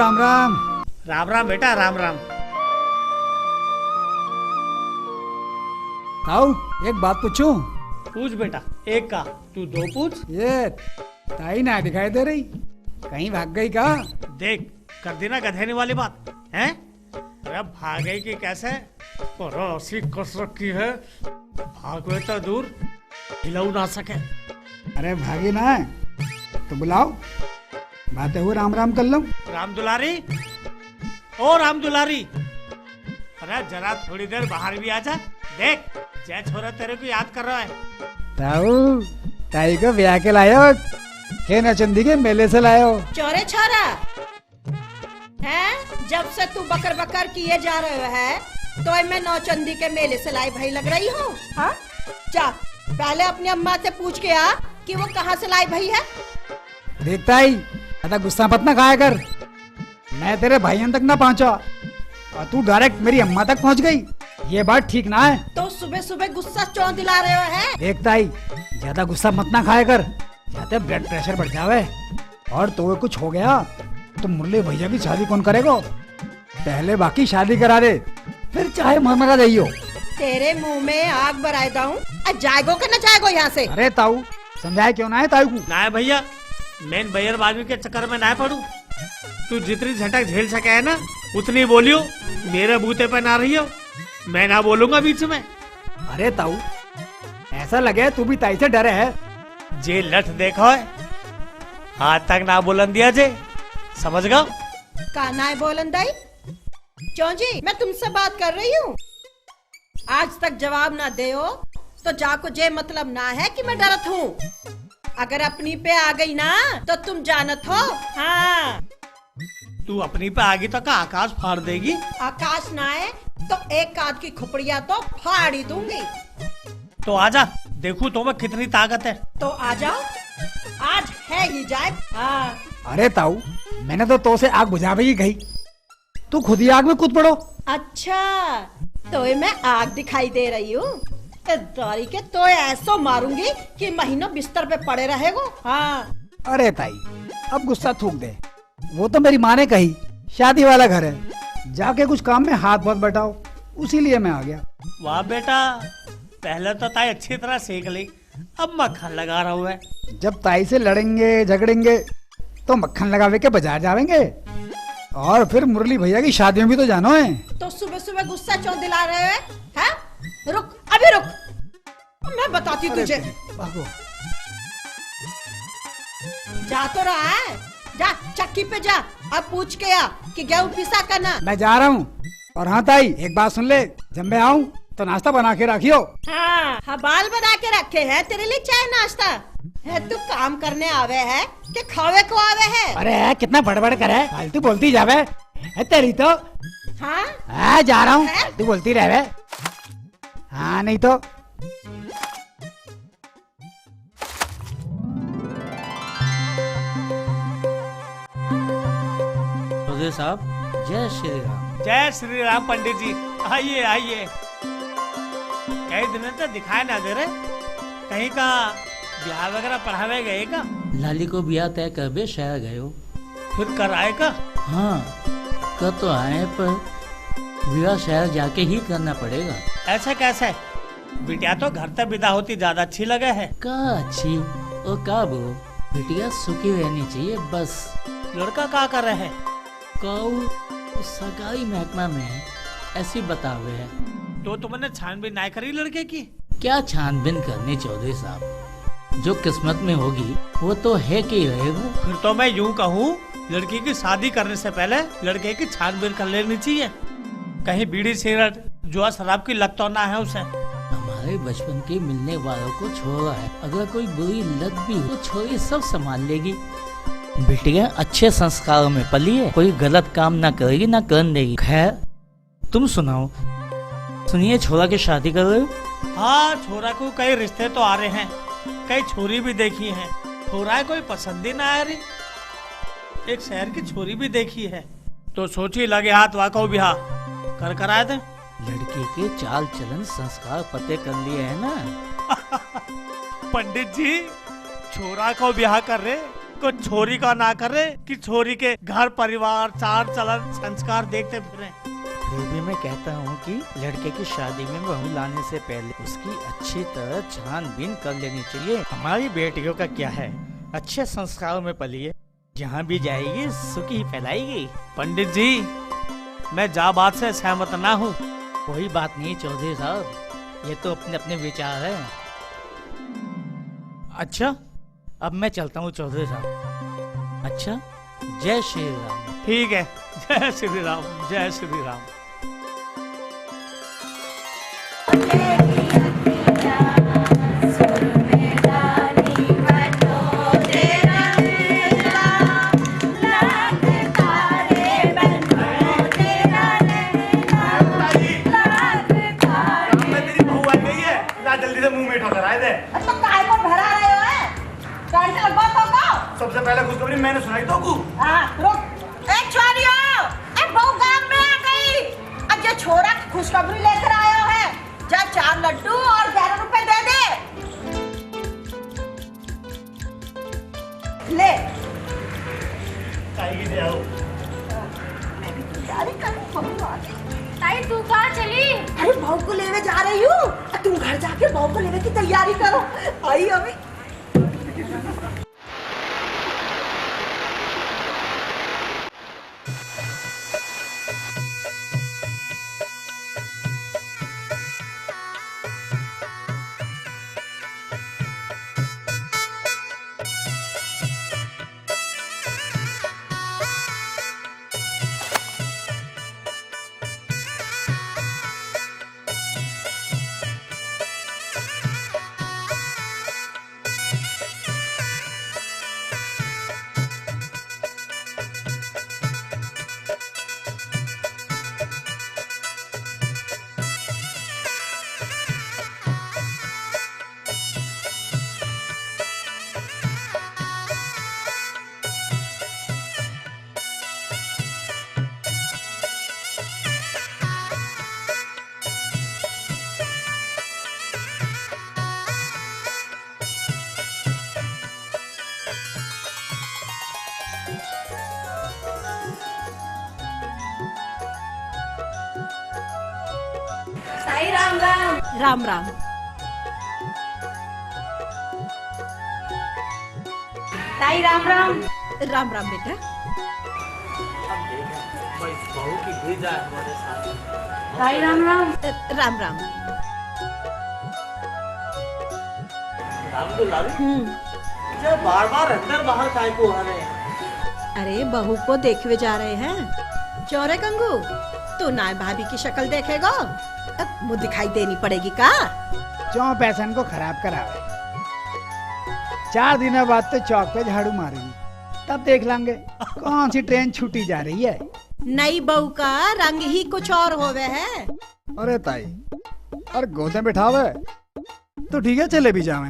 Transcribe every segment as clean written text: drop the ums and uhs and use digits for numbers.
राम राम। राम राम बेटा, राम राम। ताऊ एक बात पूछूं? पूछ बेटा, एक का तू दो पूछ। ये ताई ना दिखाई दे रही, कहीं भाग गई का? देख कर दी ना गधेने वाली बात है। अरे भाग गई कि कैसे? पर ऐसी कस रखी है, भागवे तो दूर हिलाऊ ना सके। अरे भागी ना तो बुलाओ, बातें हुए राम राम कर लो। राम दुलारी, ओ राम दुलारी, अरे जरा थोड़ी देर बाहर भी आजा। देख जय छोरा तेरे को याद कर रहा है। ताऊ ताई को ब्याह के लायो, के नचंदी के मेले से लायो। चोरे छोरा है, जब से तू बकर बकर किए जा रहे है तो मैं नौचंदी के मेले से लाई भाई लग रही हूँ। हाँ जा पहले अपनी अम्मा से पूछ के आ कि वो कहाँ से लाई भाई है। देखता ही ज्यादा गुस्सा मत ना खाया कर, मैं तेरे भाइयों तक ना पहुँचा और तू डायरेक्ट मेरी अम्मा तक पहुँच गई, ये बात ठीक ना है। तो सुबह सुबह गुस्सा क्यों दिला रहे हो है? देखता ही ज्यादा गुस्सा मत ना खाया कर, जाते ब्लड प्रेशर बढ़ जावे और तो कुछ हो गया तो मुरली भैया की शादी कौन करेगा? पहले बाकी शादी करा दे, फिर चाहे मरमरा जाइयो। तेरे मुंह में आग बरायदा हूँ, जाएगो के न जाएगो यहाँ से। अरे ताऊ समझाए क्यों ना है ताऊ को? ना है भैया, मैं बयरबाजी के चक्कर में ना पड़ू। तू जितनी झटक झेल सके है ना उतनी बोलियो, मेरे बूते पे ना रहियो, मैं ना बोलूंगा बीच में। अरे ताऊ ऐसा लगे तू भी ताई से डरे है। जे लठ देखो है आज तक ना बोलन दिया जे, समझ गया? काना है बोलन दाई? क्यों जी मैं तुमसे बात कर रही हूँ, आज तक जवाब ना दे हो तो जाको जे मतलब ना है कि मैं डरत हूँ। अगर अपनी पे आ गई ना तो तुम जानत हो। हाँ तू अपनी पे आगी तो का आकाश फाड़ देगी। आकाश ना है तो एक काद की खुपड़िया तो फाड़ ही दूंगी। तो आजा देखू तो में कितनी ताकत है। तो आ जाओ, आज है ही जाए। हाँ अरे ताऊ मैंने तो से आग बुझा भी गई, तू खुद ही आग में कूद पड़ो। अच्छा तो मैं आग दिखाई दे रही हूँ, दारी के तो ऐसो मारूंगी कि महीनों बिस्तर पे पड़े रहेगो। हाँ अरे ताई अब गुस्सा थूक दे, वो तो मेरी माँ ने कही शादी वाला घर है, जाके कुछ काम में हाथ मत बटाओ, उसी लिए मैं आ गया। वाह बेटा, पहले तो ताई अच्छी तरह सेक ली, अब मक्खन लगा रहा हूँ। जब ताई से लड़ेंगे झगड़ेंगे तो मक्खन लगावे के बाजार जावेंगे, और फिर मुरली भैया की शादी में भी तो जानो है। तो सुबह सुबह गुस्सा क्यों दिला रहे हैं? रुक अभी रुक, मैं बताती तुझे। जा तो रहा है, जा चक्की पे जा, अब पूछ के आ कि गेहूं पिसा करना। मैं जा रहा हूँ। और हाँ ताई एक बात सुन ले, जब मैं आऊँ तो नाश्ता बना के रखियो। हाँ हबाल बना के रखे हैं तेरे लिए चाय नाश्ता है। तू काम करने आवे है कि खावे को आवे है? अरे कितना बड़बड़ करे, फालतू बोलती जावे है तेरी तो। हाँ जा रहा हूँ, तू बोलती रहे। हाँ नहीं तो साहब जय श्री राम। जय श्री राम पंडित जी, आइए आइए। कई दिन से दिखाई ना दे रहे, कहीं का ब्याह वगैरह पढ़ावे गए का? लाली को ब्याह तय कर बे शहर गए हो। फिर कर आए का? हाँ कर तो आए, पर विवाह शहर जाके ही करना पड़ेगा। ऐसा कैसे? बिटिया तो घर तक विदा होती ज्यादा अच्छी लगे है। का अच्छी और का वो, बिटिया सुखी रहनी चाहिए बस। लड़का क्या कर रहे हैं? काऊ सगाई महकमा में ऐसी बतावे है। तो तुमने छानबीन नहीं करी लड़के की? क्या छानबीन करनी चौधरी साहब, जो किस्मत में होगी वो तो है कि रहेगा। फिर तो मैं यूँ कहूँ, लड़की की शादी करने से पहले लड़के की छानबीन कर लेनी चाहिए, कहीं बीड़ी सिगरेट जुआ शराब की लत तो ना है उसे। हमारे बचपन के मिलने वालों को छोड़ा है, अगर कोई बुरी लत भी हो तो छोरी सब संभाल लेगी। बिटिया अच्छे संस्कारों में पली है, कोई गलत काम ना करेगी ना करने देगी। खैर तुम सुनाओ, सुनिए छोरा की शादी कर रहे हो? हाँ छोरा को कई रिश्ते तो आ रहे हैं, कई छोरी भी देखी हैं, छोरा कोई पसंद ही ना आ रही। एक शहर की छोरी भी देखी है, तो सोची लगे हाथ वाको ब्याह कर कराए थे। लड़की के चाल चलन संस्कार पते कर लिए है ना। पंडित जी छोरा को ब्याह कर रहे, कुछ छोरी का ना करे कि छोरी के घर परिवार चाल चलन संस्कार देखते फिरे। फिर भी मैं कहता हूँ कि लड़के की शादी में बहू लाने से पहले उसकी अच्छी तरह छानबीन कर लेनी चाहिए। हमारी बेटियों का क्या है, अच्छे संस्कारों में पली है, जहाँ भी जाएगी सुख ही फैलाएगी। पंडित जी, मैं जा बात से सहमत ना हूँ। कोई बात नहीं चौधरी साहब, ये तो अपने अपने विचार है। अच्छा, अब मैं चलता हूँ चौधरी साहब। अच्छा, जय श्री राम। ठीक है, जय श्री राम, जय श्री राम। जल्दी से मुंह मीठा कराए दे। तो काय को भरा रहे हो है? गाड़ी से लगवा तो सबसे पहले खुशखबरी मैंने सुनाई तो को। हाँ, रुक। ए छोरियो, ए बहू गांव में आ गई। अब ये छोरा खुशखबरी लेकर आया है। जा 4 लड्डू और 11 रुपए दे दे। ले। काई की दे आओ। मैं भी तैयारी करूँ, बहू आ गई। ताई तू कहाँ चली? अरे बहू को लेवे जा रही हूँ। तुम घर जाके बहू को लेवे की तैयारी करो। आई अभी। ताई राम राम। राम राम। ताई राम राम। राम राम बेटा। ताई राम राम। राम राम। बार बार अंदर बाहर काय को आ रहे हैं? अरे बहू को देखवे जा रहे हैं। चोरे कंगू, तू नाय भाभी की शक्ल देखेगा? अब मुँह दिखाई देनी पड़ेगी का? क्यों पैसन को खराब करावे। 4 दिनों बाद तो चौक पे झाड़ू मारेगी, तब देख लेंगे कौन सी ट्रेन छूटी जा रही है। नई बहू का रंग ही कुछ और होवे है। अरे ताई, और गोदे बिठावे तो ठीक है, चले भी जावे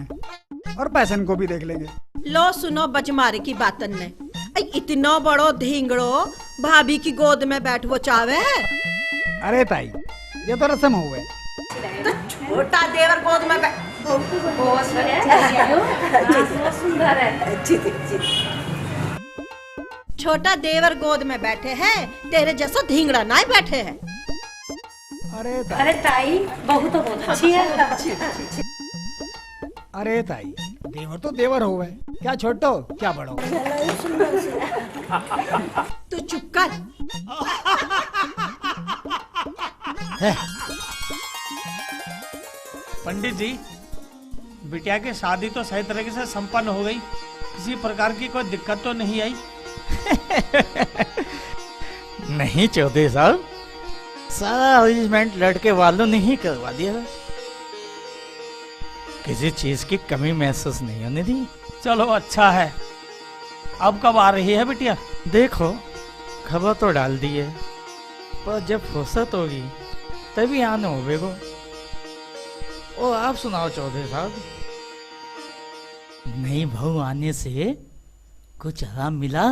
और पैसन को भी देख लेंगे। लो सुनो बजमारे की बातन ने। इतना बड़ो धींगड़ो भाभी की गोद में बैठवो चावे। अरे ताई, ये तो रस्म हुए। तो छोटा देवर गोद में बहुत सुंदर है। छोटा देवर गोद में बैठे हैं, तेरे जैसा धींगड़ा ना बैठे हैं। अरे ताई, बहू तो बहुत अच्छी है। अरे ताई, देवर तो देवर होवे, क्या छोटो क्या बड़ो। तू चुप कर। पंडित जी, बिटिया की शादी तो सही तरीके से संपन्न हो गई, किसी प्रकार की कोई दिक्कत तो नहीं आई? नहीं चौधरी साहब, सारा अरेंजमेंट लड़के वालों ने ही करवा दिया है। किसी चीज की कमी महसूस नहीं होने दी। चलो अच्छा है। अब कब आ रही है बिटिया? देखो, खबर तो डाल दी है, पर जब फुर्सत होगी तभी आने होवे को। और आप सुनाओ चौधरी साहब, नई बहू आने से कुछ आराम मिला?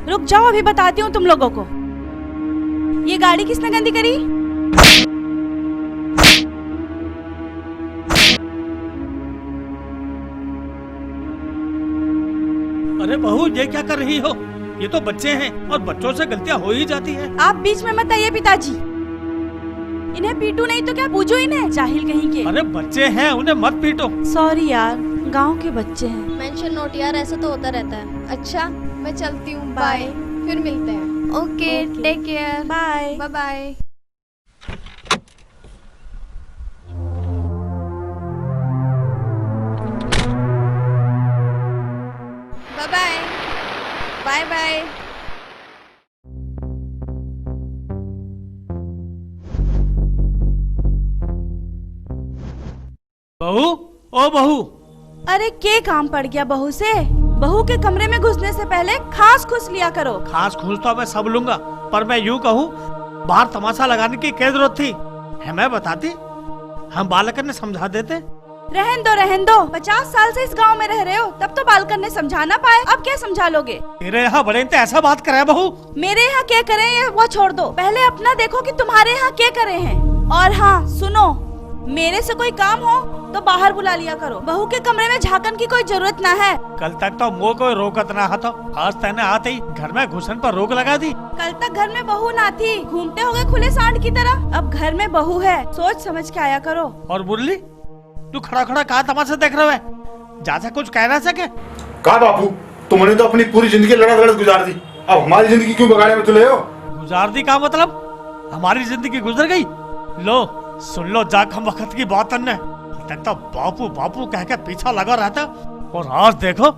रुक जाओ, अभी बताती हूँ तुम लोगों को। ये गाड़ी किसने गंदी करी? बहू ये क्या कर रही हो? ये तो बच्चे हैं और बच्चों से गलतियां हो ही जाती हैं। आप बीच में मत आइए पिताजी। इन्हें पीटू नहीं तो क्या पूछो इन्हें, जाहिल कहीं के। अरे बच्चे हैं, उन्हें मत पीटो। सॉरी यार, गांव के बच्चे हैं। मेंशन नोट यार, ऐसा तो होता रहता है। अच्छा मैं चलती हूँ, बाय, फिर मिलते हैं। Okay, take care, bye bye bye. Bye bye bye bye. बहू, ओ बहू, अरे के काम पड़ गया बहू से? बहू के कमरे में घुसने से पहले खास खुश लिया करो। खास खुश तो मैं सब लूंगा, पर मैं यूं कहूँ बाहर तमाशा लगाने की क्या जरूरत थी? हमें बताती, हम बालकन ने समझा देते। रहन दो 50 साल से इस गांव में रह रहे हो, तब तो बालकन ने समझा ना पाए, अब क्या समझा लोगे? तेरे यहाँ बड़े तो ऐसा बात करे बहू। मेरे यहाँ क्या करे ये वो छोड़ दो, पहले अपना देखो कि तुम्हारे यहाँ क्या करे हैं। और हाँ सुनो, मेरे से कोई काम हो तो बाहर बुला लिया करो, बहू के कमरे में झांकन की कोई जरूरत ना है। कल तक तो मुँह कोई रोकत ना था, आज तेने आते ही घर में घुसन पर रोक लगा दी। कल तक घर में बहू ना थी, घूमते होगे खुले सांड की तरह। अब घर में बहू है, सोच समझ के आया करो। और मुरली, तू खड़ा खड़ा कहाँ तमाशा देख रहा है? जैसा कुछ कह ना सके। कहा बापू, तुमने तो अपनी पूरी जिंदगी लड़त गुजार दी, अब हमारी जिंदगी क्यों बगाड़े में तुले हो? गुजार दी का मतलब? हमारी जिंदगी गुजर गई। लो सुन लो, जाखम वक्त की बात है। तक तो बापू बापू कह के पीछा लगा रहता, और आज देखो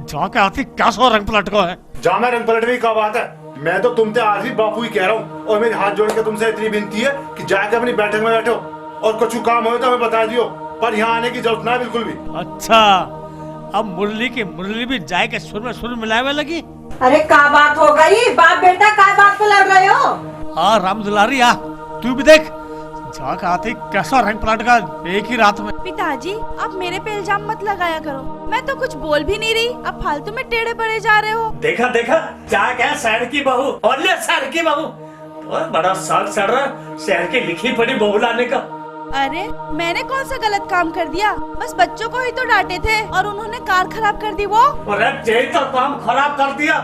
जाके आती क्या सो रंग पलट को है। जा मैं रंग पलटने की क्या बात है? मैं तो तुमसे आज ही बापू ही कह रहा हूँ, और मेरे हाथ जोड़ के तुमसे इतनी विनती है कि जाके अपनी बैठक में बैठो, और कुछ काम हो तो हमें बता दियो, पर यहाँ आने की जरूरत ना बिल्कुल भी। अच्छा, अब मुरली की मुरली भी जाए के सुर में सुर मिलावे लगी। अरे क्या बात हो गई? बाप बेटा क्या बात पे लड़ रहे हो? हाँ राम दुलारी, आ तू भी देख जाके आती कैसा रंग पलट का एक ही रात में। पिताजी आप मेरे पे इल्जाम मत लगाया करो, मैं तो कुछ बोल भी नहीं रही, अब फालतू में टेढ़े पड़े जा रहे हो। देखा देखा, क्या क्या शहर की बहू, और ले शहर की बहू, और बड़ा साग सड़ रहा शहर की लिखी पड़ी बहू लाने का। अरे मैंने कौन सा गलत काम कर दिया? बस बच्चों को ही तो डांटे थे और उन्होंने कार खराब कर दी वो। अरे जे तो काम खराब कर दिया,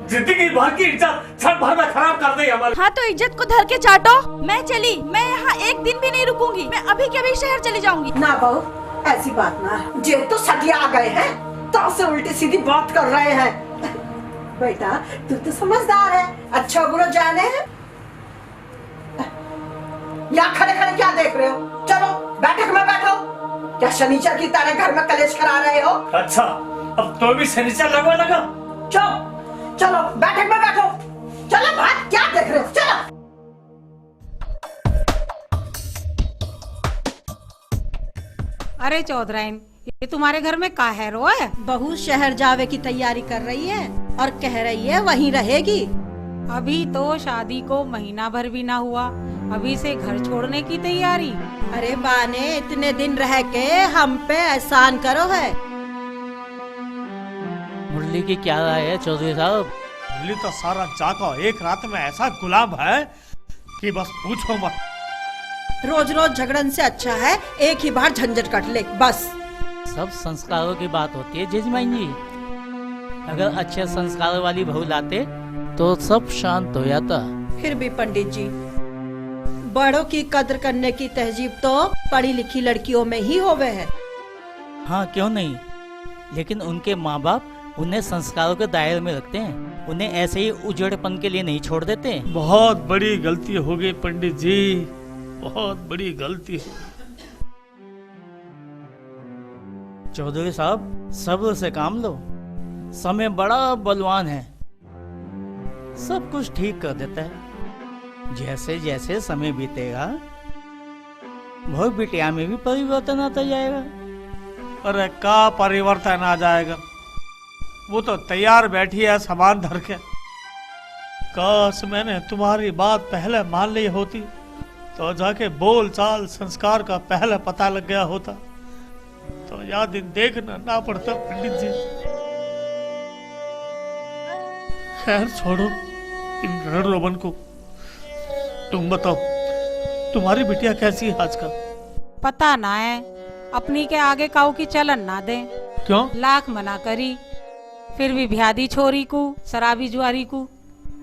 जिंदगी भर की इज्जत क्षण भर में खराब कर दी हमारी। हाँ तो इज्जत को धर के चाटो। मैं चली, मैं यहाँ एक दिन भी नहीं रुकूंगी, मैं अभी के अभी शहर चली जाऊंगी। ना बहू, ऐसी बात ना है, जे तो सटिया आ गए हैं तो से उल्टी सीधी बात कर रहे हैं। बेटा तू तो समझदार है, अच्छा बुरा जाने है। यहाँ खड़े खड़े क्या देख रहे हो? चलो बैठक में बैठो। क्या शनिचर की तरह घर में कलेश करा रहे हो? अच्छा, अब तो भी शनिचर लगवा लगा। चुप, चलो बैठक में बैठो। चलो बात क्या देख रहे हो? चलो। अरे चौधराइन, ये तुम्हारे घर में का है रो है? बहू शहर जावे की तैयारी कर रही है और कह रही है वहीं रहेगी। अभी तो शादी को महीना भर भी ना हुआ, अभी से घर छोड़ने की तैयारी। अरे बाने, इतने दिन रह के हम पे एहसान करो है। मुरली की क्या राय है चौधरी साहब? मुरली तो सारा जाको एक रात में ऐसा गुलाम है कि बस पूछो मत। रोज रोज झगड़न से अच्छा है एक ही बार झंझट कट ले बस। सब संस्कारों की बात होती है जजमान जी, अगर अच्छे संस्कार वाली बहू लाते तो सब शांत हो जाता। फिर भी पंडित जी, बड़ों की कद्र करने की तहजीब तो पढ़ी लिखी लड़कियों में ही होवे है। हाँ क्यों नहीं, लेकिन उनके माँ बाप उन्हें संस्कारों के दायरे में रखते हैं, उन्हें ऐसे ही उजड़पन के लिए नहीं छोड़ देते। बहुत बड़ी गलती हो गई पंडित जी, बहुत बड़ी गलती। चौधरी साहब सब्र से काम लो, समय बड़ा बलवान है, सब कुछ ठीक कर देता है। जैसे जैसे समय बीतेगा भोग बिटिया में भी परिवर्तन आता जाएगा। अरे का परिवर्तन आ जाएगा, वो तो तैयार बैठी है सामान धर के। काश मैंने तुम्हारी बात पहले मान ली होती तो जाके बोल चाल संस्कार का पहले पता लग गया होता, तो यह दिन देखना ना पड़ता पंडित जी। खैर छोड़ो इन रण रोबन को, तुम बताओ तुम्हारी बिटिया कैसी है आजकल? पता ना है, अपनी के आगे काऊ की चलन ना दे। क्यों? लाख मना करी, फिर भी ब्यादी छोरी को, शराबी जुआरी को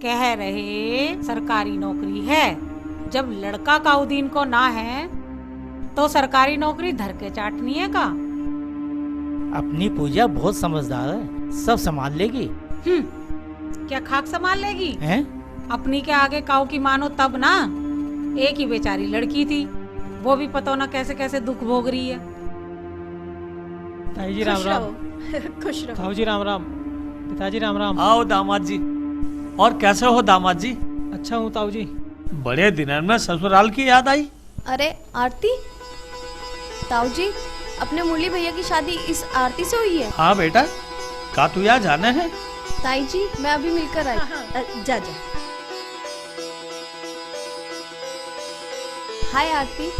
कह रहे सरकारी नौकरी है। जब लड़का काउदीन को ना है तो सरकारी नौकरी धर के चाटनी है का। अपनी पूजा बहुत समझदार है, सब संभाल लेगी। क्या खाक संभाल लेगी? हैं? अपनी के आगे काऊ की मानो तब ना। एक ही बेचारी लड़की थी, वो भी पता ना कैसे कैसे दुख भोग रही है। ताई जी राम राम। खुश रहो। ताऊ जी राम राम। पिताजी राम राम। आओ दामाद जी। और कैसे हो दामाद जी? अच्छा हूँ ताऊ जी। बड़े दिनों में ससुराल की याद आई। अरे आरती, ताऊ जी अपने मुरली भैया की शादी इस आरती से हुई है? हाँ बेटा, का तू यहाँ जाने हैं? ताई जी मैं अभी मिलकर आई। जा जा। हाय आरती,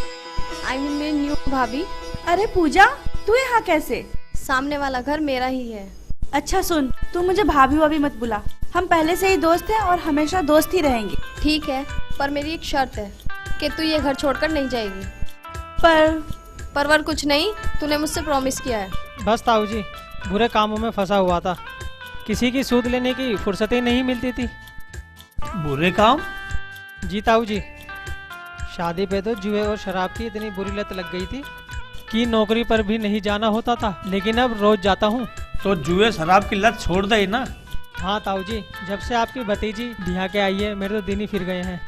आई मीन मेरी न्यू भाभी। अरे पूजा, तू यहाँ कैसे? सामने वाला घर मेरा ही है। अच्छा सुन, तू मुझे भाभी वाभी मत बुला, हम पहले से ही दोस्त हैं और हमेशा दोस्त ही रहेंगे। ठीक है, पर मेरी एक शर्त है कि तू ये घर छोड़कर नहीं जाएगी। परवर कुछ नहीं, तूने मुझसे प्रॉमिस किया है। बस ताऊ जी, बुरे कामों में फंसा हुआ था, किसी की सूद लेने की फुर्सत ही नहीं मिलती थी। बुरे काम? जी ताऊ जी, शादी पे तो जुए और शराब की इतनी बुरी लत लग गई थी कि नौकरी पर भी नहीं जाना होता था, लेकिन अब रोज जाता हूँ। तो जुए शराब की लत छोड़ दे ना। हाँ ताऊ जी, जब से आपकी भतीजी बिहा के आई है मेरे तो दिन ही फिर गए हैं।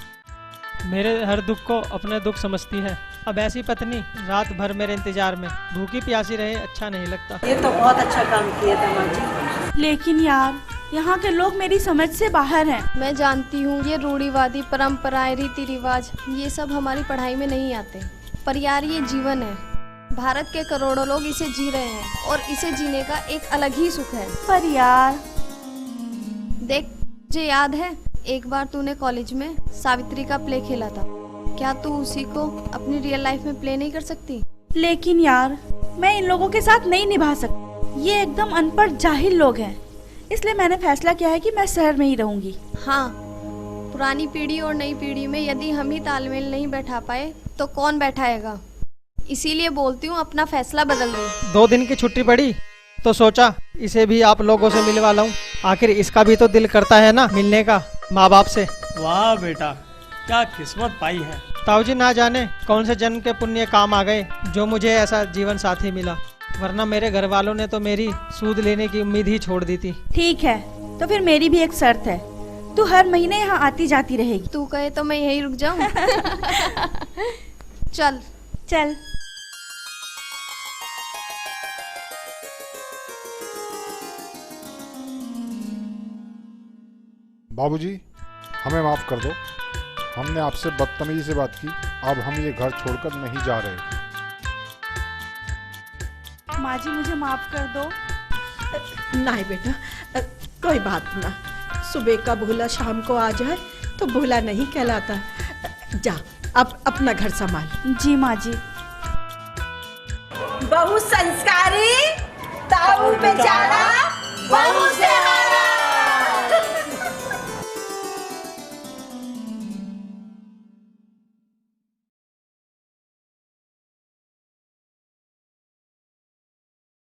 मेरे हर दुख को अपने दुख समझती है। अब ऐसी पत्नी रात भर मेरे इंतजार में भूखी प्यासी रहे अच्छा नहीं लगता। ये तो बहुत अच्छा काम किया दामाद जी। लेकिन यार, यहाँ के लोग मेरी समझ से बाहर हैं। मैं जानती हूँ ये रूढ़िवादी परंपराएं, रीति रिवाज, ये सब हमारी पढ़ाई में नहीं आते, पर यार ये जीवन है। भारत के करोड़ों लोग इसे जी रहे हैं और इसे जीने का एक अलग ही सुख है। पर यार देख, मुझे याद है एक बार तूने कॉलेज में सावित्री का प्ले खेला था। क्या तू उसी को अपनी रियल लाइफ में प्ले नहीं कर सकती? लेकिन यार, मैं इन लोगों के साथ नहीं निभा सकती। ये एकदम अनपढ़ जाहिल लोग हैं, इसलिए मैंने फैसला किया है कि मैं शहर में ही रहूंगी। हाँ, पुरानी पीढ़ी और नई पीढ़ी में यदि हम ही तालमेल नहीं बैठा पाए तो कौन बैठाएगा? इसीलिए बोलती हूँ अपना फैसला बदल दे। 2 दिन की छुट्टी पड़ी तो सोचा इसे भी आप लोगों से मिलवा लाऊं, आखिर इसका भी तो दिल करता है ना मिलने का माँ बाप से। वाह बेटा, क्या किस्मत पाई है। ताऊ जी ना जाने कौन से जन्म के पुण्य काम आ गए जो मुझे ऐसा जीवन साथी मिला, वरना मेरे घर वालों ने तो मेरी सूद लेने की उम्मीद ही छोड़ दी थी। ठीक है, तो फिर मेरी भी एक शर्त है, तू हर महीने यहाँ आती जाती रहेगी। तू कहे तो मैं यहीं रुक जाऊं? चल चल। बाबूजी, हमें माफ कर दो, हमने आपसे बदतमीजी से बात की। अब हम ये घर छोड़कर नहीं जा रहे। माँ जी मुझे माफ कर दो। नहीं बेटा, कोई बात ना। सुबह का भूला शाम को आ जाए तो भूला नहीं कहलाता। जा अब अपना घर संभाल। जी माँ जी। बहु संस्कारी, ताऊ बेचारा, बहु से